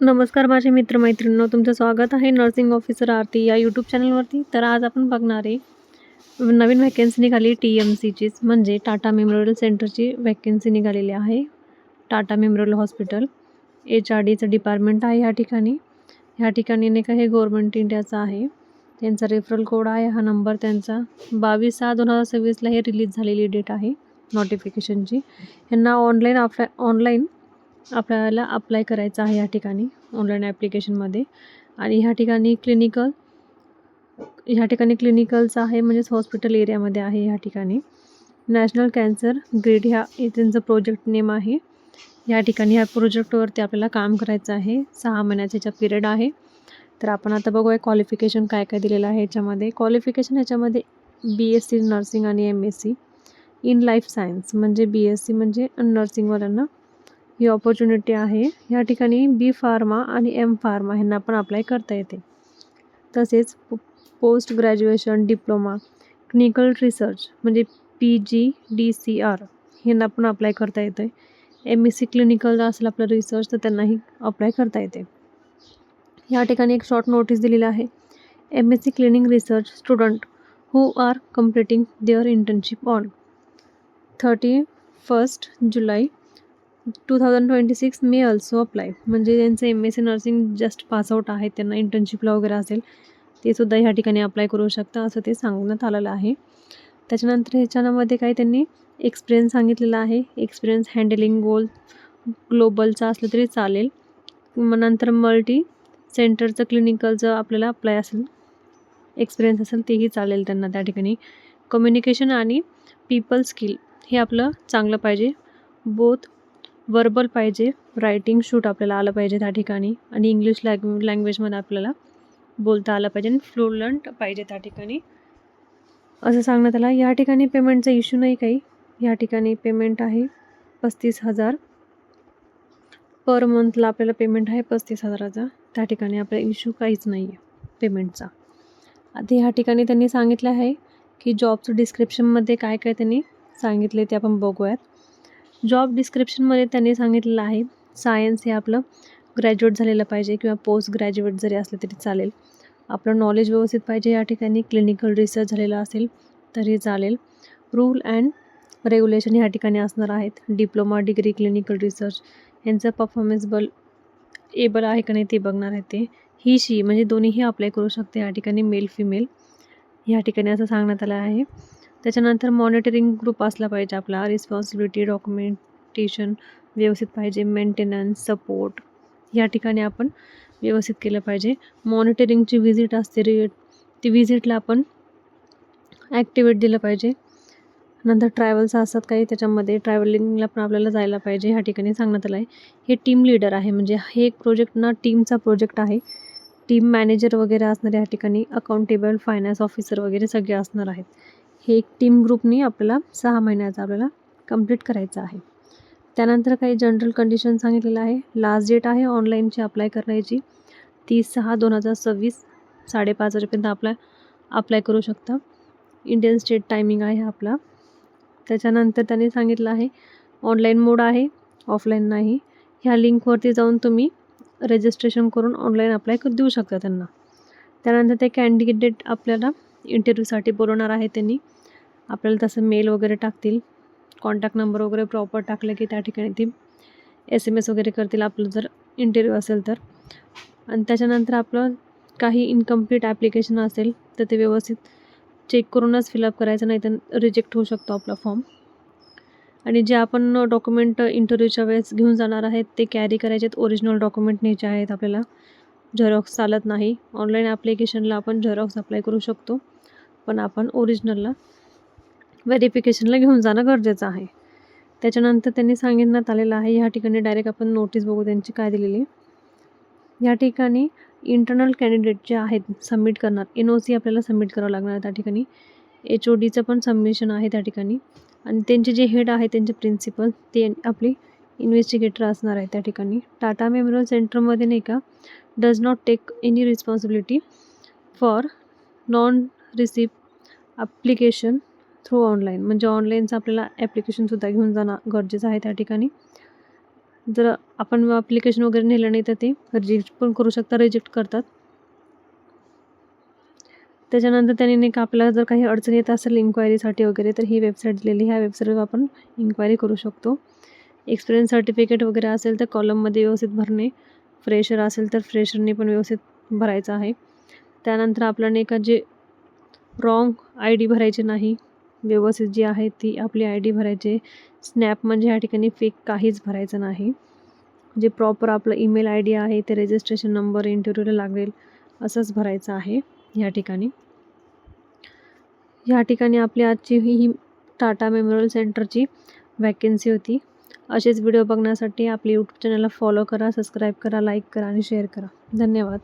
नमस्कार माझे मित्रमैत्रिणींनो, तुमचं स्वागत आहे नर्सिंग ऑफिसर आरती या यूट्यूब चॅनलवरती. तर आज आपण बघणार आहे नवीन व्हॅकन्सी निघाली TMCचीच, म्हणजे टाटा मेमोरियल सेंटरची व्हॅकन्सी निघालेली आहे. टाटा मेमोरियल हॉस्पिटल HRDचं डिपार्टमेंट आहे ह्या ठिकाणी. ह्या ठिकाणी नाही का हे गव्हर्नमेंट इंडियाचं आहे. त्यांचा रेफरल कोड आहे, हा नंबर त्यांचा 22/6/2026ला हे रिलीज झालेली डेट आहे नोटिफिकेशनची. ह्यांना ऑनलाईन आपल्याला अप्लाय करायचं आहे या ठिकाणी ऑनलाईन ॲप्लिकेशनमध्ये. आणि ह्या ठिकाणी क्लिनिकलचं आहे, म्हणजेच हॉस्पिटल एरियामध्ये आहे. ह्या ठिकाणी नॅशनल कॅन्सर ग्रिड हे त्यांचं प्रोजेक्ट नेम आहे. ह्या ठिकाणी ह्या प्रोजेक्टवरती आपल्याला काम करायचं आहे. 6 महिन्याचा ह्याचा पिरियड आहे. तर आपण आता बघूया क्वालिफिकेशन काय काय दिलेलं आहे ह्याच्यामध्ये. क्वालिफिकेशन ह्याच्यामध्ये BSc नर्सिंग आणि MSc इन लाईफ सायन्स, म्हणजे BSc म्हणजे नर्सिंगवाल्यांना ही ऑपॉर्च्युनिटी आहे. ह्या ठिकाणी B फार्मा आणि M फार्मा ह्यांना पण अप्लाय करता येते. तसेच post graduation diploma clinical research म्हणजे PGDCR ह्यांना पण अप्लाय करता येतं. MSc क्लिनिकल असेल आपलं रिसर्च तर त्यांनाही अप्लाय करता येते. ह्या ठिकाणी एक शॉर्ट नोटीस दिलेलं आहे. MSc clinic research student who are completing their internship on 31 जुलै 2026 मे ऑल्सो अप्लाय. म्हणजे ज्यांचं MSc नर्सिंग जस्ट पासआउट आहे, त्यांना इंटर्नशिपला वगैरे असेल ते सुद्धा ह्या ठिकाणी अप्लाय करू शकता, असं ते सांगण्यात आलेलं आहे. त्याच्यानंतर ह्याच्यामध्ये काही त्यांनी एक्सपिरियन्स सांगितलेला आहे. एक्सपिरियन्स हँडलिंग ग्लोबलचा असलं तरी चालेल. मग नंतर मल्टी सेंटरचं क्लिनिकलचं आपल्याला अप्लाय असेल, एक्सपिरियन्स असेल तेही चालेल त्यांना त्या ठिकाणी. कम्युनिकेशन आणि पीपल स्किल हे आपलं चांगलं पाहिजे. बोथ वर्बल पाहिजे, रायटिंग शूट आपल्याला आलं पाहिजे त्या ठिकाणी, आणि इंग्लिश लँग्वेजमध्ये आपल्याला बोलता आलं पाहिजे आणि फ्लुएंट पाहिजे त्या ठिकाणी, असं सांगण्यात आलं. या ठिकाणी पेमेंटचा इश्यू नाही काही. या ठिकाणी पेमेंट आहे 35,000 पर मंथला आपल्याला पेमेंट आहे 35,000चा. त्या ठिकाणी आपल्याला इश्यू काहीच नाही आहे पेमेंटचा. आता ह्या ठिकाणी त्यांनी सांगितलं आहे की जॉबचं डिस्क्रिप्शनमध्ये काय काय त्यांनी सांगितले ते आपण बघूयात. जॉब डिस्क्रिप्शनमध्ये त्यांनी सांगितलेलं आहे सायन्स हे आपलं ग्रॅज्युएट झालेलं पाहिजे किंवा पोस्ट ग्रॅज्युएट जरी असलं तरी चालेल. आपलं नॉलेज व्यवस्थित पाहिजे. या ठिकाणी क्लिनिकल रिसर्च झालेला असेल तरी चालेल. रूल अँड रेग्युलेशन ह्या ठिकाणी असणार आहेत. डिप्लोमा डिग्री क्लिनिकल रिसर्च यांचं परफॉर्मन्सबल एबल आहे का नाही ते बघणार आहे ते. ही शी म्हणजे दोन्हीही अप्लाय करू शकते या ठिकाणी, मेल फिमेल ह्या ठिकाणी असं सांगण्यात आलं आहे. त्याच्यानंतर मॉनिटरिंग ग्रुप असला पाहिजे आपला. रिस्पॉन्सिबिलिटी डॉक्युमेंटेशन व्यवस्थित पाहिजे. मेंटेनन्स सपोर्ट या ठिकाणी आपण व्यवस्थित केलं पाहिजे. मॉनिटरिंगची व्हिजिट असते, ती व्हिजिटला आपण ॲक्टिवेट दिलं पाहिजे. नंतर ट्रॅव्हल्स असतात काही, त्याच्यामध्ये ट्रॅव्हलिंगला पण आपल्याला जायला पाहिजे ह्या ठिकाणी सांगण्यात आलं आहे. हे टीम लीडर आहे, म्हणजे हे एक प्रोजेक्ट ना टीमचा प्रोजेक्ट आहे. टीम मॅनेजर वगैरे असणार या ठिकाणी, अकाउंटेबल फायनान्स ऑफिसर वगैरे सगळे असणार आहेत. हे एक टीम ग्रुपनी आपल्याला 6 महिन्याचा आपल्याला कंप्लीट करायचं आहे. त्यानंतर काही जनरल कंडिशन सांगितलेलं आहे. लास्ट डेट आहे ऑनलाईनची अप्लाय करण्याची 30/6/2026 5:30 वाजेपर्यंत अप्लाय करू शकता. इंडियन स्टेट टायमिंग आहे आपला. त्याच्यानंतर त्यांनी सांगितलं आहे ऑनलाईन मोड आहे, ऑफलाईन नाही. ह्या लिंकवरती जाऊन तुम्ही रजिस्ट्रेशन करून ऑनलाईन अप्लाय देऊ शकता त्यांना. त्यानंतर ते कॅन्डिडेट आपल्याला इंटरव्ह्यूसाठी बोलवणार आहे त्यांनी. आपल्याला तसं मेल वगैरे टाकतील, कॉन्टॅक्ट नंबर वगैरे प्रॉपर टाकलं की त्या ठिकाणी ते SMS वगैरे करतील आपलं जर इंटरव्ह्यू असेल तर. आणि त्याच्यानंतर आपलं काही इनकम्प्लीट ॲप्लिकेशन असेल तर ते व्यवस्थित चेक करूनच फिलअप करायचं, नाही तर रिजेक्ट होऊ शकतो आपला फॉर्म. आणि जे आपण डॉक्युमेंट इंटरव्ह्यूच्या वेळेस घेऊन जाणार आहेत ते कॅरी करायचे आहेत. ओरिजिनल डॉक्युमेंट न्यायचे आहेत आपल्याला, झेरॉक्स चालत नाही. ऑनलाईन ॲप्लिकेशनला आपण झेरॉक्स अप्लाय करू शकतो, पण आपण ओरिजिनलला व्हेरिफिकेशनला घेऊन जाणं गरजेचं आहे. त्याच्यानंतर त्यांनी सांगण्यात आलेलं आहे, ह्या ठिकाणी डायरेक्ट आपण नोटीस बघू त्यांची काय दिलेली. या ठिकाणी इंटरनल कॅन्डिडेट जे आहेत सबमिट करणार, NOC आपल्याला सबमिट करावं लागणार आहे त्या ठिकाणी. HODचं पण सबमिशन आहे त्या ठिकाणी. आणि त्यांचे जे हेड आहे त्यांचे प्रिन्सिपल ते आपली इन्व्हेस्टिगेटर असणार आहे त्या ठिकाणी. टाटा मेमोरियल सेंटरमध्ये नाही का does not take any responsibility for non receipt application through online, म्हणजे ऑनलाईनचं आपल्याला ॲप्लिकेशनसुद्धा घेऊन जाणं गरजेचं आहे त्या ठिकाणी. जर आपण ॲप्लिकेशन वगैरे नेलं नाही तर ते रिजेक्ट पण करू शकतात, रिजेक्ट करतात. त्याच्यानंतर त्यांनी नाही का आपल्याला जर काही अडचण येत असेल इन्क्वायरीसाठी वगैरे तर ही वेबसाईट दिलेली, ह्या वेबसाईटवर आपण इन्क्वायरी करू शकतो. एक्सपिरियन्स सर्टिफिकेट वगैरे असेल तर कॉलममध्ये व्यवस्थित भरणे, फ्रेशर असेल तर फ्रेशरने पण व्यवस्थित भरायचं आहे. त्यानंतर आपल्याला नाही का जे रॉंग आय डी भरायचे नाही, व्यवस्थित जी आहे ती आपली आय डी भरायची. स्नॅप म्हणजे ह्या ठिकाणी फेक काहीच भरायचं नाही. जे प्रॉपर आपलं ईमेल आय डी आहे ते रजिस्ट्रेशन नंबर इंटरव्ह्यूला लागेल असंच भरायचं आहे ह्या ठिकाणी. ह्या ठिकाणी आपली आजची ही टाटा मेमोरियल सेंटरची वॅकेन्सी होती. असेच व्हिडिओ बघण्यासाठी आपल्या यूट्यूब चॅनलला फॉलो करा, सबस्क्राईब करा, लाईक करा आणि शेअर करा. धन्यवाद.